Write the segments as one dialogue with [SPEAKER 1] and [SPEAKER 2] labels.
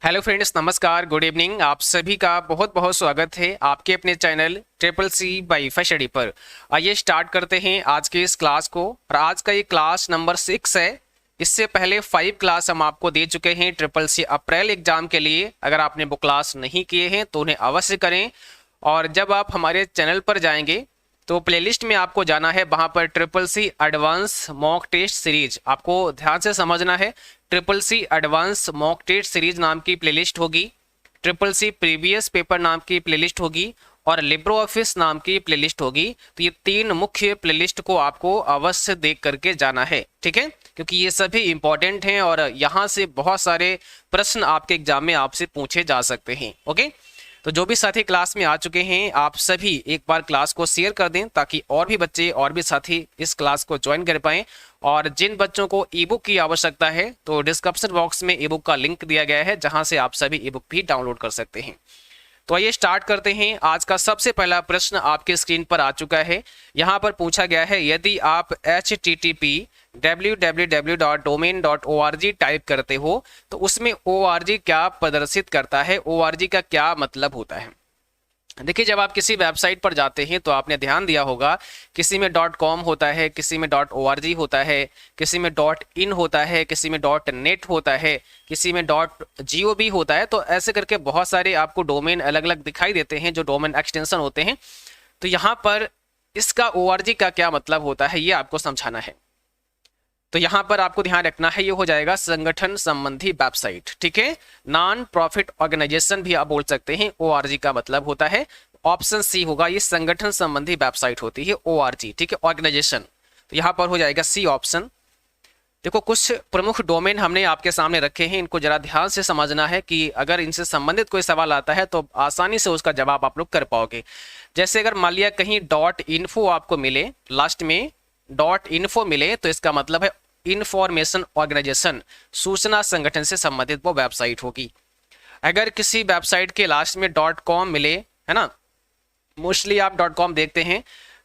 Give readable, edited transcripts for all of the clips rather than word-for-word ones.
[SPEAKER 1] Hello friends, नमस्कार, good evening. आप सभी का बहुत बहुत स्वागत है आपके अपने channel triple C by study पर। आइए स्टार्ट करते हैं आज के इस क्लास को। और आज का ये क्लास नंबर 6 है। इससे पहले 5 क्लास हम आपको दे चुके हैं ट्रिपल सी अप्रैल एग्जाम के लिए। अगर आपने वो क्लास नहीं किए हैं तो उन्हें अवश्य करें। और जब आप हमारे चैनल पर जाएंगे तो प्लेलिस्ट में आपको जाना है, वहां पर triple C advance mock test series आपको ध्यान से समझना है। Triple C advance mock test series नाम की प्लेलिस्ट होगी, ट्रिपल सी प्रीवियस पेपर नाम की प्लेलिस्ट होगी और लिब्रो ऑफिस नाम की प्लेलिस्ट होगी। तो ये 3 मुख्य प्लेलिस्ट को आपको अवश्य देख करके जाना है, ठीक है, क्योंकि ये सभी इंपॉर्टेंट हैं और यहाँ से बहुत सारे प्रश्न आपके एग्जाम में आपसे पूछे जा सकते हैं। ओके, तो जो भी साथी क्लास में आ चुके हैं आप सभी एक बार क्लास को शेयर कर दें ताकि और भी बच्चे और भी साथी इस क्लास को ज्वाइन कर पाएं। और जिन बच्चों को ई बुक की आवश्यकता है तो डिस्क्रिप्शन बॉक्स में ई बुक का लिंक दिया गया है, जहां से आप सभी ई बुक भी डाउनलोड कर सकते हैं। तो आइए स्टार्ट करते हैं। आज का सबसे पहला प्रश्न आपके स्क्रीन पर आ चुका है। यहाँ पर पूछा गया है, यदि आप http www.domain.org टाइप करते हो तो उसमें org क्या प्रदर्शित करता है, org का क्या मतलब होता है। देखिए, जब आप किसी वेबसाइट पर जाते हैं तो आपने ध्यान दिया होगा, किसी में .com होता है, किसी में .org होता है, किसी में .in होता है, किसी में .net होता है, किसी में .gov होता है। तो ऐसे करके बहुत सारे आपको डोमेन अलग अलग दिखाई देते हैं जो डोमेन एक्सटेंशन होते हैं। तो यहाँ पर इसका org का क्या मतलब होता है ये आपको समझाना है। तो यहाँ पर आपको ध्यान रखना है, ये हो जाएगा संगठन संबंधी वेबसाइट, ठीक है। नॉन प्रॉफिट ऑर्गेनाइजेशन भी आप बोल सकते हैं, ORG का मतलब होता है। ऑप्शन सी होगा, ये संगठन संबंधी वेबसाइट होती है ORG, ठीक है, ऑर्गेनाइजेशन। तो यहाँ पर हो जाएगा सी ऑप्शन। देखो, कुछ प्रमुख डोमेन हमने आपके सामने रखे हैं, इनको जरा ध्यान से समझना है कि अगर इनसे संबंधित कोई सवाल आता है तो आसानी से उसका जवाब आप लोग कर पाओगे। जैसे अगर मान लिया कहीं .info आपको मिले, लास्ट में .info मिले तो इसका मतलब है इंफॉर्मेशन ऑर्गेनाइजेशन, सूचना संगठन से संबंधित वो वेबसाइट होगी। अगर किसी वेबसाइट के लास्ट में .com मिले, है ना, मोस्टली आप .com देखते हैं,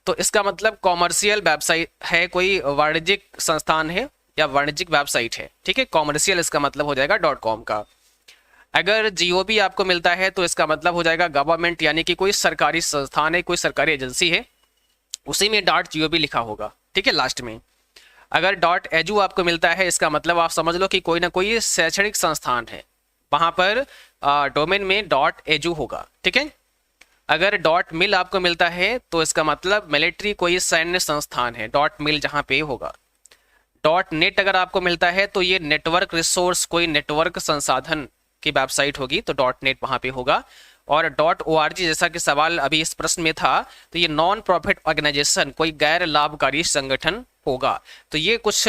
[SPEAKER 1] तो इसका मतलब कॉमर्शियल वेबसाइट है, कोई वाणिज्यिक संस्थान है या वाणिज्यिक वेबसाइट है, ठीक है। कॉमर्शियल इसका मतलब हो जाएगा .com का। अगर GOV आपको मिलता है तो इसका मतलब हो जाएगा गवर्नमेंट, यानी कि कोई सरकारी संस्थान है, कोई सरकारी एजेंसी है, उसी में .gov लिखा होगा, ठीक है, लास्ट में। अगर .edu आपको मिलता है, इसका मतलब आप समझ लो कि कोई ना कोई शैक्षणिक संस्थान है, वहां पर डोमेन में .edu होगा, ठीक है। अगर .mil आपको मिलता है तो इसका मतलब मिलिट्री कोई सैन्य संस्थान है, .mil जहां पे होगा। .net अगर आपको मिलता है तो ये नेटवर्क रिसोर्स, कोई नेटवर्क संसाधन की वेबसाइट होगी, तो .net वहां पे होगा। और .org जैसा कि सवाल अभी इस प्रश्न में था, तो ये नॉन प्रॉफिट ऑर्गेनाइजेशन, कोई गैर लाभकारी संगठन होगा। तो ये कुछ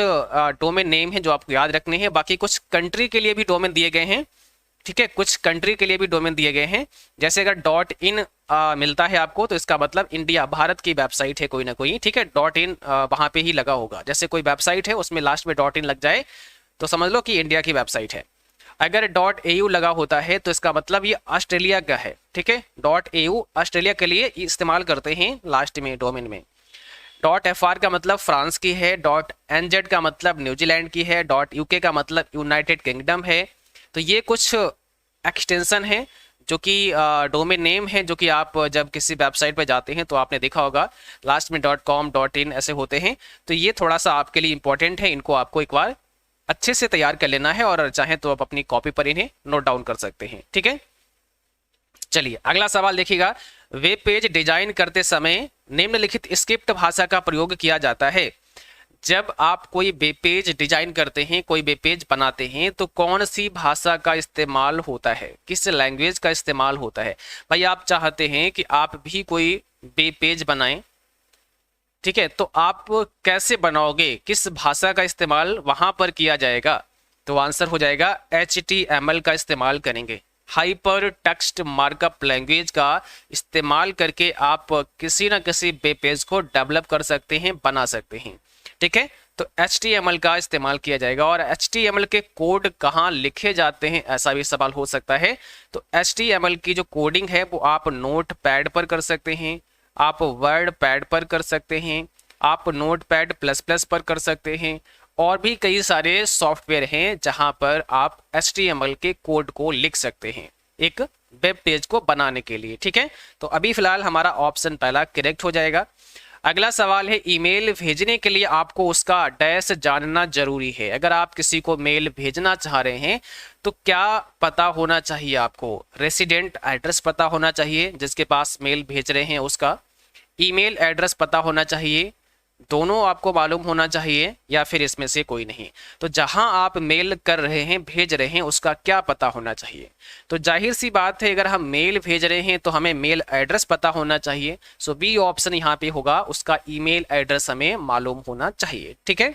[SPEAKER 1] डोमेन नेम है जो आपको याद रखने हैं। बाकी कुछ कंट्री के लिए भी डोमेन दिए गए हैं, ठीक है, कुछ कंट्री के लिए भी डोमेन दिए गए हैं। जैसे अगर .in मिलता है आपको तो इसका मतलब इंडिया, भारत की वेबसाइट है कोई ना कोई, ठीक है, .in वहां पे ही लगा होगा। जैसे कोई वेबसाइट है उसमें लास्ट में .in लग जाए तो समझ लो कि इंडिया की वेबसाइट है। अगर .au लगा होता है तो इसका मतलब ये ऑस्ट्रेलिया का है, ठीक है। .au ऑस्ट्रेलिया के लिए इस्तेमाल करते हैं लास्ट में डोमेन में। .fr का मतलब फ्रांस की है, .nz का मतलब न्यूजीलैंड की है, .uk का मतलब यूनाइटेड किंगडम है। तो ये कुछ एक्सटेंशन है जो कि डोमेन नेम है, जो कि आप जब किसी वेबसाइट पर जाते हैं तो आपने देखा होगा लास्ट में .com .in ऐसे होते हैं। तो ये थोड़ा सा आपके लिए इंपॉर्टेंट है, इनको आपको एक बार अच्छे से तैयार कर लेना है और चाहे तो आप अपनी कॉपी पर इन्हें नोट डाउन कर सकते हैं, ठीक है। चलिए अगला सवाल देखिएगा। वेब पेज डिजाइन करते समय निम्नलिखित स्क्रिप्ट भाषा का प्रयोग किया जाता है। जब आप कोई वेब पेज डिजाइन करते हैं, कोई वेब पेज बनाते हैं, तो कौन सी भाषा का इस्तेमाल होता है, किस लैंग्वेज का इस्तेमाल होता है। भाई आप चाहते हैं कि आप भी कोई वेब पेज बनाएं, ठीक है, तो आप कैसे बनाओगे, किस भाषा का इस्तेमाल वहां पर किया जाएगा। तो आंसर हो जाएगा HTML का इस्तेमाल करेंगे। हाइपर टेक्स्ट मार्कअप लैंग्वेज का इस्तेमाल करके आप किसी ना किसी वेब पेज को डेवलप कर सकते हैं, बना सकते हैं, ठीक है। तो HTML का इस्तेमाल किया जाएगा। और HTML के कोड कहाँ लिखे जाते हैं, ऐसा भी सवाल हो सकता है। तो HTML की जो कोडिंग है वो आप नोट पैड पर कर सकते हैं, आप वर्ड पैड पर कर सकते हैं, आप नोट पैड प्लस प्लस पर कर सकते हैं, और भी कई सारे सॉफ्टवेयर हैं जहां पर आप HTML के कोड को लिख सकते हैं एक वेब पेज को बनाने के लिए। ठीक है, तो अभी फिलहाल हमारा ऑप्शन पहला करेक्ट हो जाएगा। अगला सवाल है, ईमेल भेजने के लिए आपको उसका एड्रेस जानना जरूरी है। अगर आप किसी को मेल भेजना चाह रहे हैं तो क्या पता होना चाहिए? आपको रेसिडेंट एड्रेस पता होना चाहिए, जिसके पास मेल भेज रहे हैं उसका ईमेल एड्रेस पता होना चाहिए, दोनों आपको मालूम होना चाहिए, या फिर इसमें से कोई नहीं। तो जहां आप मेल कर रहे हैं, भेज रहे हैं, उसका क्या पता होना चाहिए? तो जाहिर सी बात है, अगर हम मेल भेज रहे हैं तो हमें मेल एड्रेस पता होना चाहिए। सो बी ऑप्शन यहाँ पे होगा, उसका ईमेल एड्रेस हमें मालूम होना चाहिए। ठीक है,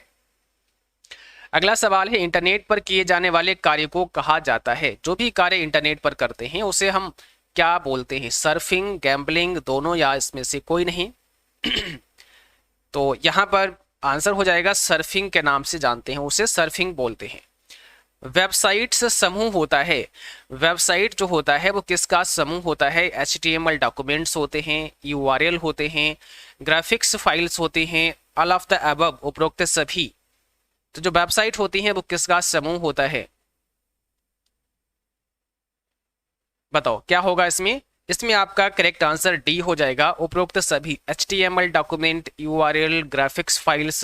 [SPEAKER 1] अगला सवाल है, इंटरनेट पर किए जाने वाले कार्य को कहा जाता है? जो भी कार्य इंटरनेट पर करते हैं उसे हम क्या बोलते हैं? सर्फिंग, गैम्बलिंग, दोनों, या इसमें से कोई नहीं? तो यहाँ पर आंसर हो जाएगा सर्फिंग के नाम से जानते हैं, उसे सर्फिंग बोलते हैं। वेबसाइट से समूह होता है। वेबसाइट जो होता है वो किसका समूह होता है? HTML डॉक्यूमेंट्स होते हैं, URL होते हैं, ग्राफिक्स फाइल्स होते हैं, ऑल ऑफ द अबव, उपरोक्त सभी। तो जो वेबसाइट होती है वो किसका समूह होता है? बताओ क्या होगा इसमें? इसमें आपका करेक्ट आंसर डी हो जाएगा, उपरोक्त सभी। HTML document, URL, graphics files,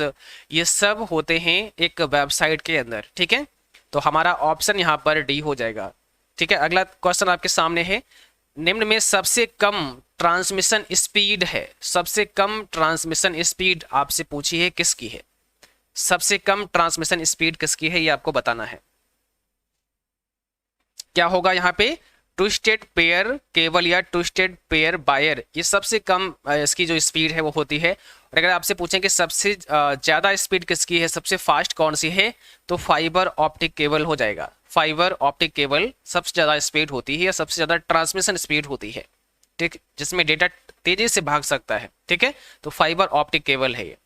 [SPEAKER 1] ये सब होते हैं एक वेबसाइट के अंदर। ठीक है, तो हमारा ऑप्शन यहाँ पर डी हो जाएगा। ठीक है, अगला क्वेश्चन आपके सामने है, निम्न में सबसे कम ट्रांसमिशन स्पीड है। सबसे कम ट्रांसमिशन स्पीड आपसे पूछी है, किसकी है? सबसे कम ट्रांसमिशन स्पीड किसकी है, ये आपको बताना है। क्या होगा यहाँ पे? ट्विस्टेड पेयर केबल या ट्विस्टेड पेयर वायर, ये सबसे कम इसकी जो स्पीड है वो होती है। और अगर आपसे पूछें कि सबसे ज़्यादा स्पीड किसकी है, सबसे फास्ट कौन सी है, तो फाइबर ऑप्टिक केबल हो जाएगा। फाइबर ऑप्टिक केबल सबसे ज़्यादा स्पीड होती है या सबसे ज़्यादा ट्रांसमिशन स्पीड होती है। ठीक, जिसमें डेटा तेजी से भाग सकता है। ठीक है, तो फाइबर ऑप्टिक केबल है ये।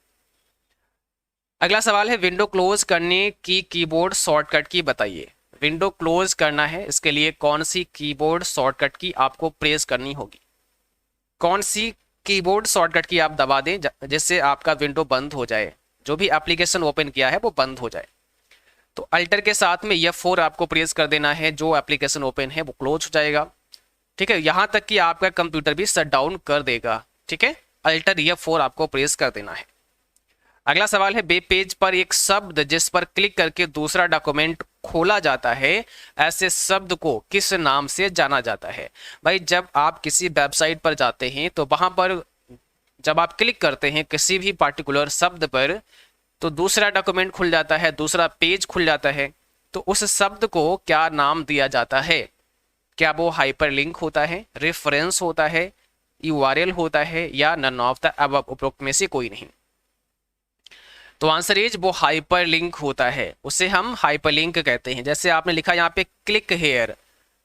[SPEAKER 1] अगला सवाल है, विंडो क्लोज करने की कीबोर्ड शॉर्टकट की बताइए। विंडो क्लोज करना है, इसके लिए कौन सी कीबोर्ड शॉर्टकट की आपको प्रेस करनी होगी? कौन सी कीबोर्ड शॉर्टकट की आप दबा दें जिससे आपका विंडो बंद हो जाए, जो भी एप्लीकेशन ओपन किया है वो बंद हो जाए? तो अल्टर के साथ में F4 आपको प्रेस कर देना है, जो एप्लीकेशन ओपन है वो क्लोज हो जाएगा। ठीक है, यहां तक कि आपका कंप्यूटर भी शट डाउन कर देगा। ठीक है, अल्टर F4 आपको प्रेस कर देना है। अगला सवाल है, वेब पेज पर एक शब्द जिस पर क्लिक करके दूसरा डॉक्यूमेंट खोला जाता है, ऐसे शब्द को किस नाम से जाना जाता है? भाई, जब आप किसी वेबसाइट पर जाते हैं तो वहां पर जब आप क्लिक करते हैं किसी भी पार्टिकुलर शब्द पर, तो दूसरा डॉक्यूमेंट खुल जाता है, दूसरा पेज खुल जाता है। तो उस शब्द को क्या नाम दिया जाता है? क्या वो हाइपरलिंक होता है, रेफरेंस होता है, URL होता है, या नन ऑफ द अबव, उपरोक्त में से कोई नहीं? तो आंसर इज वो हाइपरलिंक होता है, उसे हम हाइपरलिंक कहते हैं। जैसे आपने लिखा यहाँ पे क्लिक हेयर,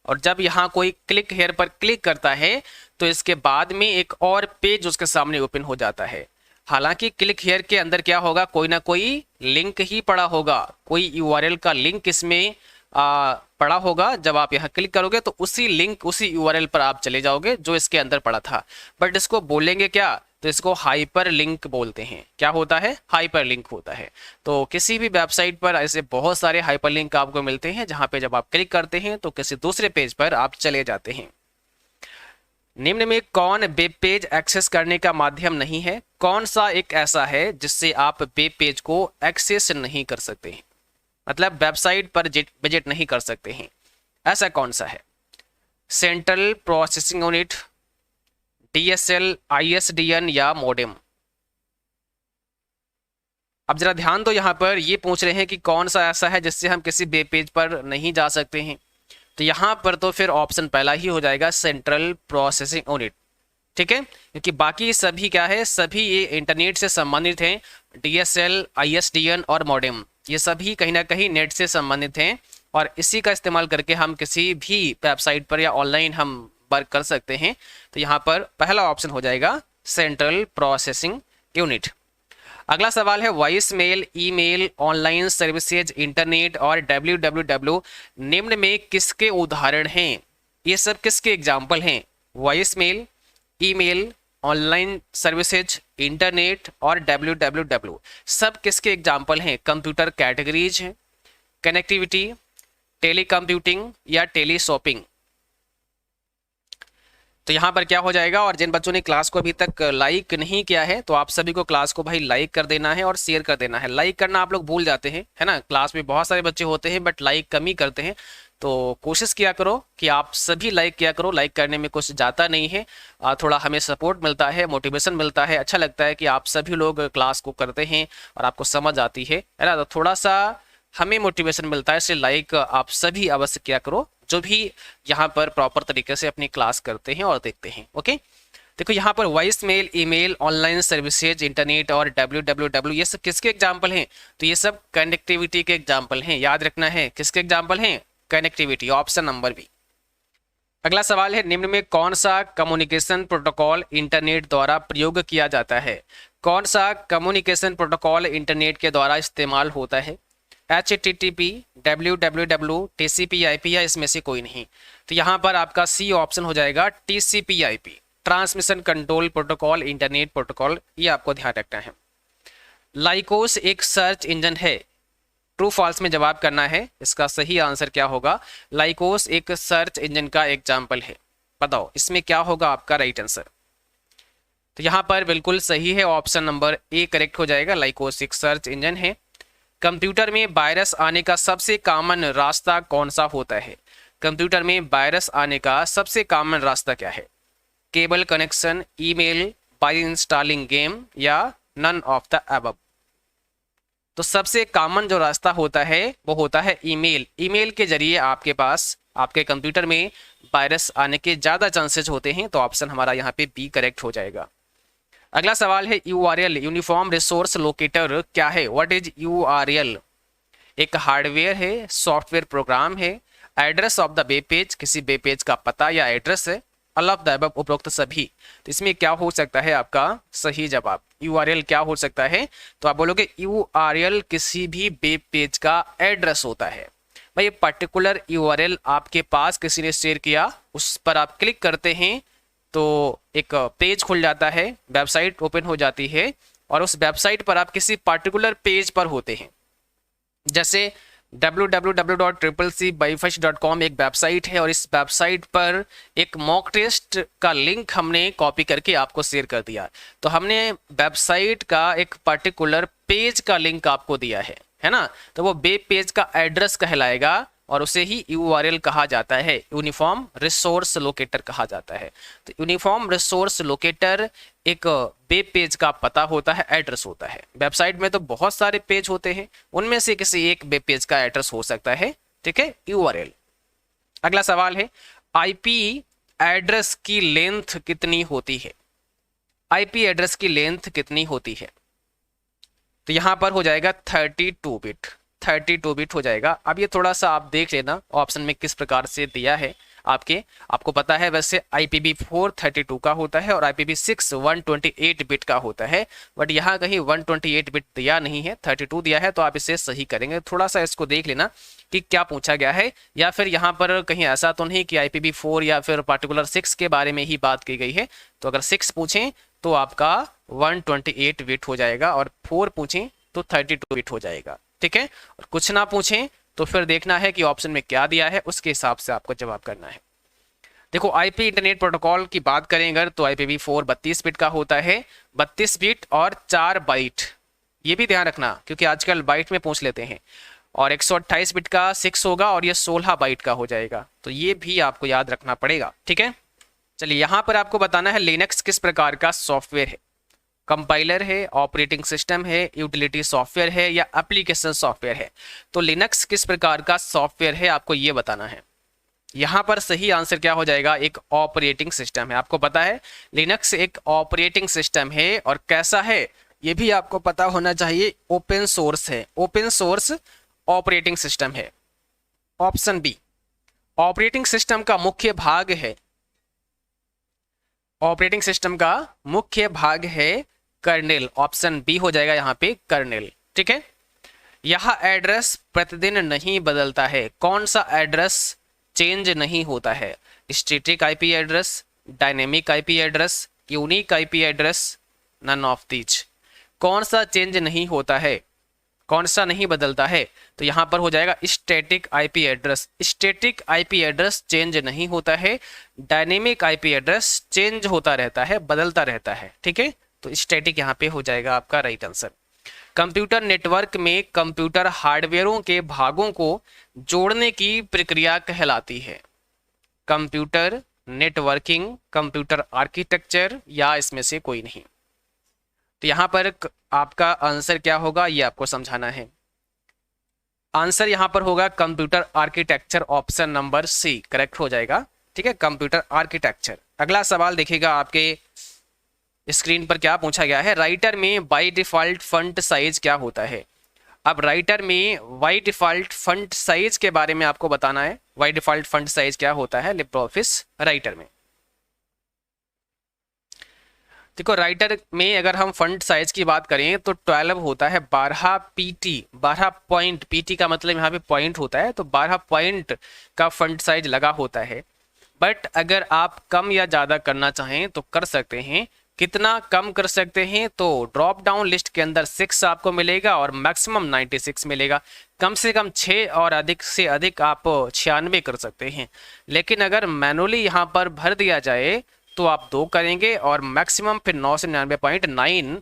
[SPEAKER 1] और जब यहाँ कोई क्लिक हेयर पर क्लिक करता है तो इसके बाद में एक और पेज उसके सामने ओपन हो जाता है। हालांकि क्लिक हेयर के अंदर क्या होगा, कोई ना कोई लिंक ही पड़ा होगा, कोई URL का लिंक इसमें पड़ा होगा। जब आप यहाँ क्लिक करोगे तो उसी लिंक, उसी URL पर आप चले जाओगे जो इसके अंदर पड़ा था। बट इसको बोलेंगे क्या? तो इसको हाइपर लिंक बोलते हैं। क्या होता है? हाइपर लिंक होता है। तो किसी भी वेबसाइट पर ऐसे बहुत सारे हाइपर लिंक आपको मिलते हैं, जहां पे जब आप क्लिक करते हैं तो किसी दूसरे पेज पर आप चले जाते हैं। निम्न में कौन वेब पेज एक्सेस करने का माध्यम नहीं है? कौन सा एक ऐसा है जिससे आप वेब पेज को एक्सेस नहीं कर सकते हैं, मतलब वेबसाइट पर विजिट नहीं कर सकते हैं? ऐसा कौन सा है? Central processing unit, DSL, ISDN या मॉडेम? अब जरा ध्यान दो, यहां पर ये पूछ रहे हैं कि कौन सा ऐसा है जिससे हम किसी वेब पेज पर नहीं जा सकते हैं। तो यहां पर तो फिर ऑप्शन पहला ही हो जाएगा, सेंट्रल प्रोसेसिंग यूनिट। ठीक है, क्योंकि बाकी सभी क्या है, सभी ये इंटरनेट से संबंधित हैं। DSL, ISDN और मॉडेम, ये सभी कहीं ना कहीं नेट से संबंधित हैं, और इसी का इस्तेमाल करके हम किसी भी वेबसाइट पर या ऑनलाइन हम वर्क कर सकते हैं। तो यहाँ पर पहला ऑप्शन हो जाएगा सेंट्रल प्रोसेसिंग यूनिट। अगला सवाल है, voice mail, email, online services, internet और www निम्न में किसके उदाहरण हैं? ये सब किसके एग्जाम्पल हैं? Voice mail, email, online services, internet और www सब किसके एग्जाम्पल हैं? कंप्यूटर कैटेगरीज हैं, कनेक्टिविटी, टेली कंप्यूटिंग या टेली शॉपिंग। तो यहाँ पर क्या हो जाएगा, और जिन बच्चों ने क्लास को अभी तक लाइक नहीं किया है तो आप सभी को क्लास को भाई लाइक कर देना है और शेयर कर देना है। लाइक करना आप लोग भूल जाते हैं, है ना, क्लास में बहुत सारे बच्चे होते हैं बट लाइक कम ही करते हैं। तो कोशिश किया करो कि आप सभी लाइक किया करो, लाइक करने में कुछ जाता नहीं है, थोड़ा हमें सपोर्ट मिलता है, मोटिवेशन मिलता है, अच्छा लगता है कि आप सभी लोग क्लास को करते हैं और आपको समझ आती है ना, तो थोड़ा सा हमें मोटिवेशन मिलता है। इसलिए लाइक आप सभी अवश्य किया करो जो भी यहाँ पर प्रॉपर तरीके से अपनी क्लास करते हैं और देखते हैं। ओके, देखो यहाँ पर voice mail, email, online services, internet और www ये सब किसके एग्जाम्पल हैं? तो ये सब कनेक्टिविटी के एग्जाम्पल हैं, याद रखना है किसके एग्जाम्पल हैं? Connectivity, option number B. अगला सवाल है, निम्न में कौन सा कम्युनिकेशन प्रोटोकॉल इंटरनेट द्वारा प्रयोग किया जाता है? कौन सा कम्युनिकेशन प्रोटोकॉल इंटरनेट के द्वारा इस्तेमाल होता है? HTTP, www, TCP/IP या इसमें से कोई नहीं? तो यहाँ पर आपका सी ऑप्शन हो जाएगा TCP/IP, transmission control protocol internet protocol, ये आपको ध्यान रखना है। लाइकोस एक सर्च इंजन है, ट्रू फॉल्स में जवाब करना है। इसका सही आंसर क्या होगा? लाइकोस एक सर्च इंजन का एग्जाम्पल है, बताओ इसमें क्या होगा आपका राइट आंसर? तो यहाँ पर बिल्कुल सही है, ऑप्शन नंबर ए करेक्ट हो जाएगा, लाइकोस एक सर्च इंजन है। कंप्यूटर में वायरस आने का सबसे कॉमन रास्ता कौन सा होता है? कंप्यूटर में वायरस आने का सबसे कॉमन रास्ता क्या है? Cable connection, email, by installing game या नन ऑफ द अबव? तो सबसे कॉमन जो रास्ता होता है वो होता है ईमेल। ईमेल के जरिए आपके पास आपके कंप्यूटर में वायरस आने के ज़्यादा चांसेस होते हैं, तो ऑप्शन हमारा यहाँ पे बी करेक्ट हो जाएगा। अगला सवाल है, URL यूनिफॉर्म रिसोर्स लोकेटर क्या है? What is URL? एक हार्डवेयर है, सॉफ्टवेयर प्रोग्राम है, address of the web page, किसी वेब पेज का पता या एड्रेस है, ऑल ऑफ द अबव उपरोक्त सभी। तो इसमें क्या हो सकता है आपका सही जवाब? URL क्या हो सकता है? तो आप बोलोगे URL किसी भी वेब पेज का एड्रेस होता है। भाई पर्टिकुलर URL आपके पास किसी ने शेयर किया, उस पर आप क्लिक करते हैं तो एक पेज खुल जाता है, वेबसाइट ओपन हो जाती है और उस वेबसाइट पर आप किसी पर्टिकुलर पेज पर होते हैं। जैसे www.cccbyfirst.com एक वेबसाइट है और इस वेबसाइट पर एक मॉक टेस्ट का लिंक हमने कॉपी करके आपको शेयर कर दिया, तो हमने वेबसाइट का एक पर्टिकुलर पेज का लिंक आपको दिया है ना, तो वो वेब पेज का एड्रेस कहलाएगा और उसे ही URL कहा जाता है, यूनिफॉर्म रिसोर्स लोकेटर कहा जाता है। तो यूनिफॉर्म रिसोर्स लोकेटर एक वेब पेज का पता होता है, एड्रेस होता है। वेबसाइट में तो बहुत सारे पेज होते हैं, उनमें से किसी एक वेब पेज का एड्रेस हो सकता है, ठीक है, URL। अगला सवाल है, IP एड्रेस की लेंथ कितनी होती है? IP एड्रेस की लेंथ कितनी होती है? तो यहां पर हो जाएगा 32 बिट, 32 बिट हो जाएगा। अब ये थोड़ा सा आप देख लेना ऑप्शन में किस प्रकार से दिया है आपको पता है वैसे IPv4 32 का होता है और IPv6 128 बिट का होता है, बट यहाँ कहीं 128 बिट दिया नहीं है, 32 दिया है, तो आप इसे सही करेंगे। थोड़ा सा इसको देख लेना कि क्या पूछा गया है, या फिर यहाँ पर कहीं ऐसा तो नहीं कि IPv4 या फिर पार्टिकुलर 6 के बारे में ही बात की गई है। तो अगर 6 पूछें तो आपका 128 बिट हो जाएगा और 4 पूछें तो 32 बिट हो जाएगा, ठीक है। और कुछ ना पूछें तो फिर देखना है कि ऑप्शन में क्या दिया है, उसके हिसाब से आपको जवाब करना है। देखो IP इंटरनेट प्रोटोकॉल की बात करें अगर तो IPv4 32 बिट का होता है, 32 बिट और 4 बाइट, ये भी ध्यान रखना क्योंकि आजकल बाइट में पूछ लेते हैं। और 128 बिट का 6 होगा और ये 16 बाइट का हो जाएगा, तो ये भी आपको याद रखना पड़ेगा, ठीक है। चलिए यहाँ पर आपको बताना है लिनक्स किस प्रकार का सॉफ्टवेयर है, कंपाइलर है, ऑपरेटिंग सिस्टम है, यूटिलिटी सॉफ्टवेयर है या एप्लीकेशन सॉफ्टवेयर है। तो लिनक्स किस प्रकार का सॉफ्टवेयर है आपको ये बताना है। यहाँ पर सही आंसर क्या हो जाएगा, एक ऑपरेटिंग सिस्टम है। आपको पता है लिनक्स एक ऑपरेटिंग सिस्टम है और कैसा है ये भी आपको पता होना चाहिए, ओपन सोर्स है, ओपन सोर्स ऑपरेटिंग सिस्टम है। ऑप्शन बी, ऑपरेटिंग सिस्टम का मुख्य भाग है, ऑपरेटिंग सिस्टम का मुख्य भाग है कर्नेल, ऑप्शन बी हो जाएगा यहाँ पे कर्नेल, ठीक है। यह एड्रेस प्रतिदिन नहीं बदलता है, कौन सा एड्रेस चेंज नहीं होता है, static IP address, dynamic IP address, unique IP address, none of these. कौन सा चेंज नहीं होता है, कौन सा नहीं बदलता है, तो यहां पर हो जाएगा static IP address. Static IP address change नहीं होता है, डायनेमिक आईपी एड्रेस चेंज होता रहता है, बदलता रहता है, ठीक है। तो स्टैटिक यहां पे हो जाएगा आपका राइट आंसर। कंप्यूटर नेटवर्क में कंप्यूटर हार्डवेयरों के भागों को जोड़ने की प्रक्रिया कहलाती है। कंप्यूटर नेटवर्किंग, कंप्यूटर आर्किटेक्चर, या इसमें से कोई नहीं। तो यहां पर आपका आंसर क्या होगा ये आपको समझाना है। आंसर यहां पर होगा computer architecture, option number C correct हो जाएगा, ठीक है, कंप्यूटर आर्किटेक्चर। अगला सवाल देखिएगा आपके स्क्रीन पर क्या पूछा गया है। राइटर में बाय डिफॉल्ट फॉन्ट साइज क्या होता है। अब राइटर में बाय डिफॉल्ट फॉन्ट साइज के बारे में आपको बताना है। बाय डिफॉल्ट फॉन्ट साइज क्या होता है लिब्रियोफिस राइटर में। देखो राइटर में अगर हम फॉन्ट साइज की बात करें तो 12 होता है, 12 पीटी, 12 पॉइंट, पीटी का मतलब यहाँ पे पॉइंट होता है, तो 12 पॉइंट का फॉन्ट साइज लगा होता है। बट अगर आप कम या ज़्यादा करना चाहें तो कर सकते हैं। कितना कम कर सकते हैं, तो ड्रॉप डाउन लिस्ट के अंदर 6 आपको मिलेगा और मैक्सिमम 96 मिलेगा। कम से कम 6 और अधिक से अधिक आप 96 कर सकते हैं। लेकिन अगर मैनुअली यहाँ पर भर दिया जाए तो आप 2 करेंगे और मैक्सिमम फिर 9 से 99.9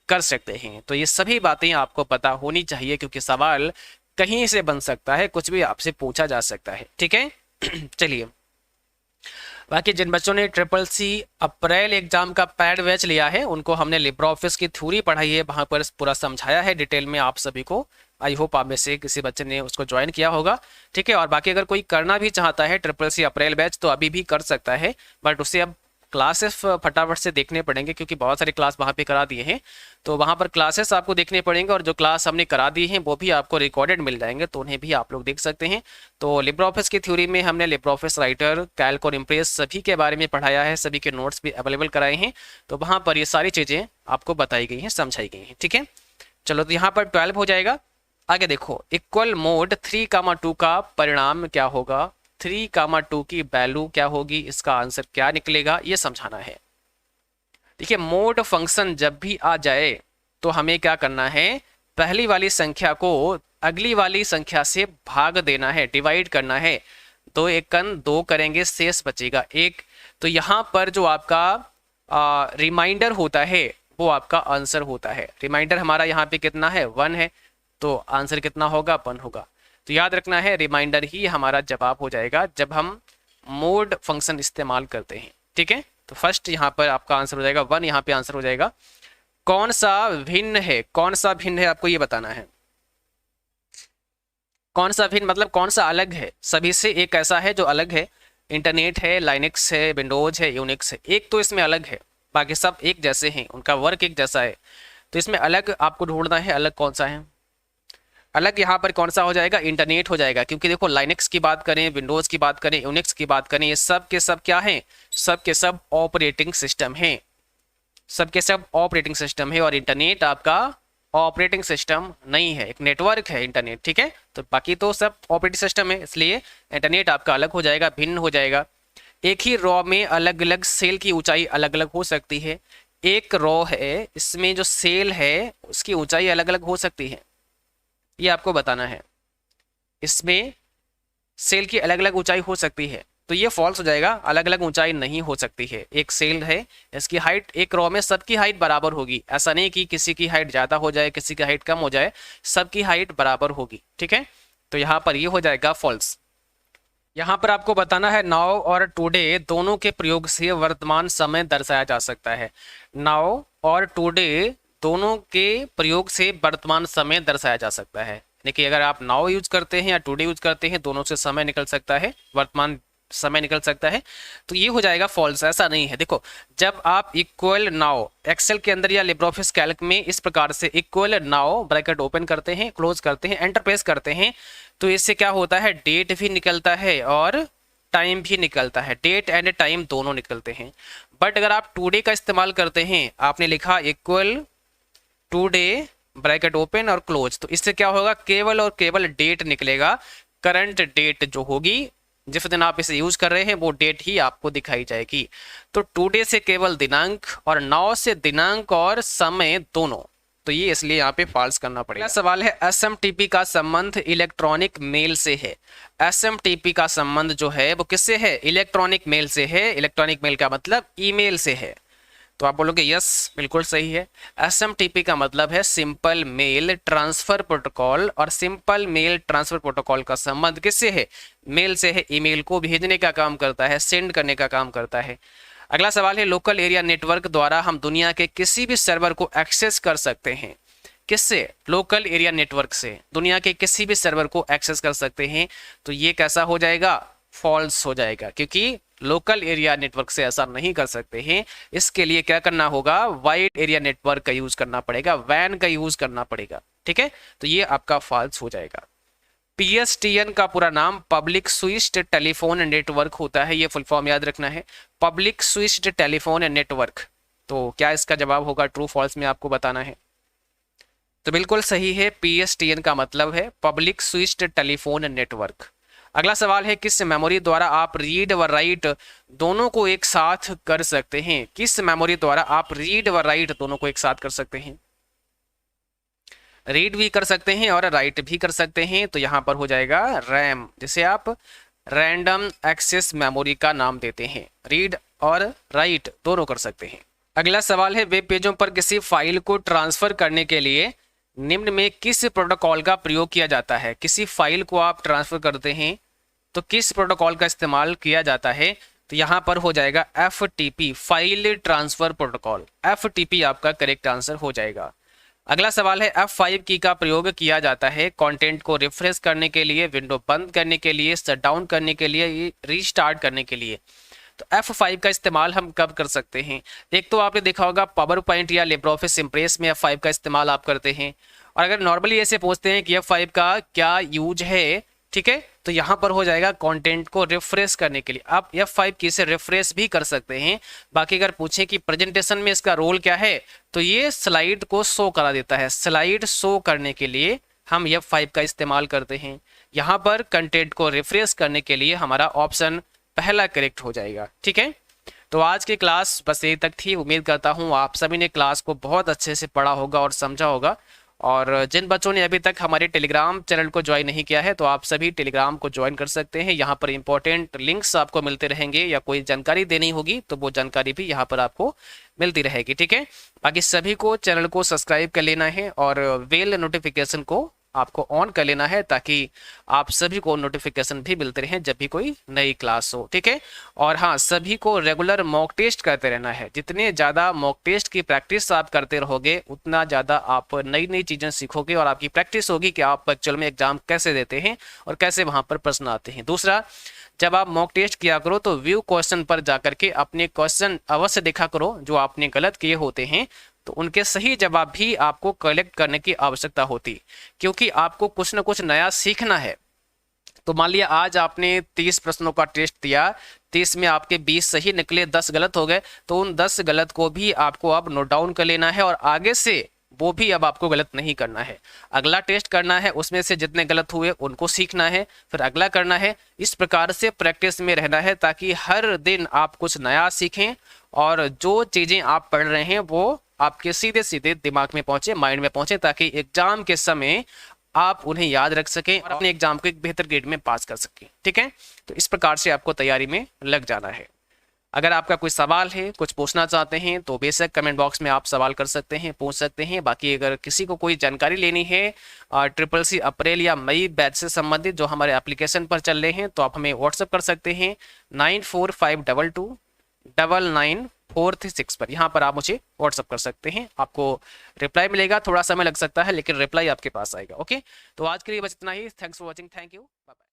[SPEAKER 1] कर सकते हैं। तो ये सभी बातें आपको पता होनी चाहिए, क्योंकि सवाल कहीं से बन सकता है, कुछ भी आपसे पूछा जा सकता है, ठीक है। चलिए, बाकी जिन बच्चों ने CCC अप्रैल एग्जाम का पैड बैच लिया है उनको हमने लिब्रियोफिस की थ्योरी पढ़ाई है, वहां पर पूरा समझाया है डिटेल में आप सभी को। आई होप आप में से किसी बच्चे ने उसको ज्वाइन किया होगा, ठीक है। और बाकी अगर कोई करना भी चाहता है CCC अप्रैल बैच तो अभी भी कर सकता है, बट उसे अब क्लासेस फटाफट से देखने पड़ेंगे, क्योंकि बहुत सारे क्लास वहाँ पे करा दिए हैं, तो वहाँ पर क्लासेस आपको देखने पड़ेंगे। और जो क्लास हमने करा दी हैं वो भी आपको रिकॉर्डेड मिल जाएंगे, तो उन्हें भी आप लोग देख सकते हैं। तो लिब्रियोफिस की थ्योरी में हमने लिब्रियोफिस राइटर, कैल्क और इम्प्रेस सभी के बारे में पढ़ाया है, सभी के नोट्स भी अवेलेबल कराए हैं, तो वहाँ पर ये सारी चीज़ें आपको बताई गई हैं, समझाई गई हैं, ठीक है। चलो, तो यहाँ पर 12 हो जाएगा। आगे देखो, इक्वल मोड 3,2 का परिणाम क्या होगा। 3,2 की वैल्यू क्या होगी, इसका आंसर क्या निकलेगा, ये समझाना है। देखिए, मोड फंक्शन जब भी आ जाए तो हमें क्या करना है, पहली वाली संख्या को अगली वाली संख्या से भाग देना है, डिवाइड करना है। 2 एकन 2 करेंगे, शेष बचेगा 1। तो यहाँ पर जो आपका रिमाइंडर होता है वो आपका आंसर होता है। रिमाइंडर हमारा यहाँ पे कितना है, 1 है, तो आंसर कितना होगा, 1 होगा। तो याद रखना है, रिमाइंडर ही हमारा जवाब हो जाएगा जब हम मोड फंक्शन इस्तेमाल करते हैं, ठीक है। तो फर्स्ट यहाँ पर आपका आंसर हो जाएगा 1, यहाँ पे आंसर हो जाएगा। कौन सा भिन्न है, कौन सा भिन्न है आपको ये बताना है। कौन सा भिन्न मतलब कौन सा अलग है, सभी से एक ऐसा है जो अलग है। इंटरनेट है, लाइनक्स है, विंडोज है, यूनिक्स है, एक तो इसमें अलग है, बाकी सब एक जैसे हैं, उनका वर्क एक जैसा है। तो इसमें अलग आपको ढूंढना है, अलग कौन सा है। अलग यहाँ पर कौन सा हो जाएगा, इंटरनेट हो जाएगा, क्योंकि देखो लाइनक्स की बात करें, विंडोज की बात करें, यूनिक्स की बात करें, ये सब के सब क्या हैं, सब के सब ऑपरेटिंग सिस्टम हैं, सब के सब ऑपरेटिंग सिस्टम है। और इंटरनेट आपका ऑपरेटिंग सिस्टम नहीं है, एक नेटवर्क है इंटरनेट, ठीक है। तो बाकी तो सब ऑपरेटिंग सिस्टम है, इसलिए इंटरनेट आपका अलग हो जाएगा, भिन्न हो जाएगा। एक ही रॉ में अलग अलग सेल की ऊंचाई अलग अलग हो सकती है। एक रॉ है, इसमें जो सेल है उसकी ऊंचाई अलग अलग हो सकती है, ये आपको बताना है। इसमें सेल की अलग अलग ऊंचाई हो सकती है, तो ये फॉल्स हो जाएगा, अलग अलग ऊंचाई नहीं हो सकती है। एक सेल है, इसकी हाइट, एक रॉ में सबकी हाइट बराबर होगी, ऐसा नहीं कि किसी की हाइट ज़्यादा हो जाए, किसी की हाइट कम हो जाए, सबकी हाइट बराबर होगी, ठीक है। तो यहाँ पर ये हो जाएगा फॉल्स। यहाँ पर आपको बताना है, नाउ और टुडे दोनों के प्रयोग से वर्तमान समय दर्शाया जा सकता है। नाउ और टुडे दोनों के प्रयोग से वर्तमान समय दर्शाया जा सकता है। देखिए, अगर आप नाउ यूज करते हैं या टुडे यूज करते हैं, दोनों से समय निकल सकता है, वर्तमान समय निकल सकता है, तो ये हो जाएगा फॉल्स। ऐसा नहीं है। देखो, जब आप इक्वल नाउ एक्सेल के अंदर या लिब्रियोफिस कैल्क में इस प्रकार से इक्वल नाउ ब्रैकेट ओपन करते हैं, क्लोज करते हैं, एंटर प्रेस करते हैं, तो इससे क्या होता है, डेट भी निकलता है और टाइम भी निकलता है, डेट एंड टाइम दोनों निकलते हैं। बट अगर आप टुडे का इस्तेमाल करते हैं, आपने लिखा इक्वल टुडे ब्रैकेट ओपन और क्लोज, तो इससे क्या होगा, केवल और केवल डेट निकलेगा। करंट डेट जो होगी जिस दिन आप इसे यूज कर रहे हैं वो डेट ही आपको दिखाई जाएगी। तो टुडे से केवल दिनांक और नाउ से दिनांक और समय दोनों, तो ये इसलिए यहाँ पे फॉल्स करना पड़ेगा। अगला सवाल है एसएमटीपी का संबंध इलेक्ट्रॉनिक मेल से है। एसएमटीपी का संबंध जो है वो किससे है? इलेक्ट्रॉनिक मेल से है। इलेक्ट्रॉनिक मेल का मतलब ईमेल से है। तो आप बोलोगे यस, बिल्कुल सही है। एसएमटीपी का मतलब है सिंपल मेल ट्रांसफर प्रोटोकॉल, और सिंपल मेल ट्रांसफर प्रोटोकॉल का संबंध किससे है? मेल से है। ईमेल को भेजने का काम करता है, सेंड करने का काम करता है। अगला सवाल है लोकल एरिया नेटवर्क द्वारा हम दुनिया के किसी भी सर्वर को एक्सेस कर सकते हैं। किससे? लोकल एरिया नेटवर्क से दुनिया के किसी भी सर्वर को एक्सेस कर सकते हैं। तो ये कैसा हो जाएगा? फॉल्स हो जाएगा, क्योंकि लोकल एरिया नेटवर्क से ऐसा नहीं कर सकते हैं। इसके लिए क्या करना होगा? वाइड एरिया नेटवर्क का यूज करना पड़ेगा, वैन का यूज करना पड़ेगा। ठीक है, तो ये आपका फॉल्स हो जाएगा। PSTN का पूरा नाम पब्लिक स्विच्ड टेलीफोन नेटवर्क होता है। ये फुल फॉर्म याद रखना है, पब्लिक स्विच्ड टेलीफोन नेटवर्क। तो क्या इसका जवाब होगा? ट्रू फॉल्स में आपको बताना है। तो बिल्कुल सही है, PSTN का मतलब है पब्लिक स्विच्ड टेलीफोन नेटवर्क। अगला सवाल है किस मेमोरी द्वारा आप रीड व राइट दोनों को एक साथ कर सकते हैं? किस मेमोरी द्वारा आप रीड व राइट दोनों को एक साथ कर सकते हैं? रीड भी कर सकते हैं और राइट भी कर सकते हैं। तो यहां पर हो जाएगा रैम, जिसे आप रैंडम एक्सेस मेमोरी का नाम देते हैं। रीड और राइट दोनों कर सकते हैं। अगला सवाल है वेब पेजों पर किसी फाइल को ट्रांसफर करने के लिए निम्न में किस प्रोटोकॉल का प्रयोग किया जाता है? किसी फाइल को आप ट्रांसफर करते हैं तो किस प्रोटोकॉल का इस्तेमाल किया जाता है? तो यहां पर हो जाएगा FTP, file transfer protocol. FTP आपका करेक्ट आंसर हो जाएगा। अगला सवाल है F5 की का प्रयोग किया जाता है कंटेंट को रिफ्रेश करने के लिए, विंडो बंद करने के लिए, शट डाउन करने के लिए, रीस्टार्ट करने के लिए। तो F5 का इस्तेमाल हम कब कर सकते हैं? एक तो आपने देखा होगा पावर पॉइंट या लिब्रे ऑफिस इम्प्रेस में F5 का इस्तेमाल आप करते हैं। और अगर नॉर्मली ऐसे पूछते हैं कि F5 का क्या यूज है, ठीक है, तो यहां पर हो जाएगा कंटेंट को रिफ्रेश करने के लिए। आप F5 की से रिफ्रेश भी कर सकते हैं। बाकी अगर पूछे कि प्रेजेंटेशन में इसका रोल क्या है, तो ये स्लाइड को शो करा देता है। स्लाइड शो करने के लिए हम F5 का इस्तेमाल करते हैं। यहां पर कंटेंट को रिफ्रेश करने के लिए हमारा ऑप्शन पहला करेक्ट हो जाएगा। ठीक है, तो आज की क्लास बस यही तक थी। उम्मीद करता हूं आप सभी ने क्लास को बहुत अच्छे से पढ़ा होगा और समझा होगा। और जिन बच्चों ने अभी तक हमारे टेलीग्राम चैनल को ज्वाइन नहीं किया है, तो आप सभी टेलीग्राम को ज्वाइन कर सकते हैं। यहाँ पर इंपॉर्टेंट लिंक्स आपको मिलते रहेंगे, या कोई जानकारी देनी होगी तो वो जानकारी भी यहाँ पर आपको मिलती रहेगी। ठीक है, बाकी सभी को चैनल को सब्सक्राइब कर लेना है और बेल नोटिफिकेशन को आपको ऑन कर लेना है, ताकि आप सभी को नोटिफिकेशन भी मिलते रहें जब भी कोई नई क्लास हो। ठीक है, और हाँ, सभी को रेगुलर मॉक टेस्ट करते रहना है। जितने ज़्यादा मॉक टेस्ट की प्रैक्टिस आप करते रहोगे, उतना ज़्यादा आप नई नई चीज़ें सीखोगे और आपकी प्रैक्टिस होगी कि आप एक्चुअल में एग्जाम कैसे देते हैं और कैसे वहाँ पर प्रश्न आते हैं। दूसरा, जब आप मॉक टेस्ट किया करो तो व्यू क्वेश्चन पर जाकर के अपने क्वेश्चन अवश्य देखा करो जो आपने गलत किए होते हैं, तो उनके सही जवाब भी आपको कलेक्ट करने की आवश्यकता होती, क्योंकि आपको कुछ ना कुछ नया सीखना है। तो मान लिया आज आपने 30 प्रश्नों का टेस्ट दिया, 30 में आपके 20 सही निकले, 10 गलत हो गए, तो उन 10 गलत को भी आपको अब नोट डाउन कर लेना है और आगे से वो भी अब आपको गलत नहीं करना है। अगला टेस्ट करना है, उसमें से जितने गलत हुए उनको सीखना है, फिर अगला करना है। इस प्रकार से प्रैक्टिस में रहना है, ताकि हर दिन आप कुछ नया सीखें और जो चीज़ें आप पढ़ रहे हैं वो आपके सीधे सीधे दिमाग में पहुंचे, माइंड में पहुंचे, ताकि एग्जाम के समय आप उन्हें याद रख सकें और अपने एग्जाम को एक बेहतर ग्रेड में पास कर सकें। ठीक है, तो इस प्रकार से आपको तैयारी में लग जाना है। अगर आपका कोई सवाल है, कुछ पूछना चाहते हैं, तो बेशक कमेंट बॉक्स में आप सवाल कर सकते हैं, पूछ सकते हैं। बाकी अगर किसी को कोई जानकारी लेनी है CCC अप्रैल या मई बैच से संबंधित जो हमारे एप्लीकेशन पर चल रहे हैं, तो आप हमें व्हाट्सएप कर सकते हैं 9452299436 पर। यहाँ पर आप मुझे व्हाट्सएप कर सकते हैं, आपको रिप्लाई मिलेगा। थोड़ा समय लग सकता है, लेकिन रिप्लाई आपके पास आएगा। ओके, तो आज के लिए बस इतना ही। Thanks for watching, thank you, bye bye.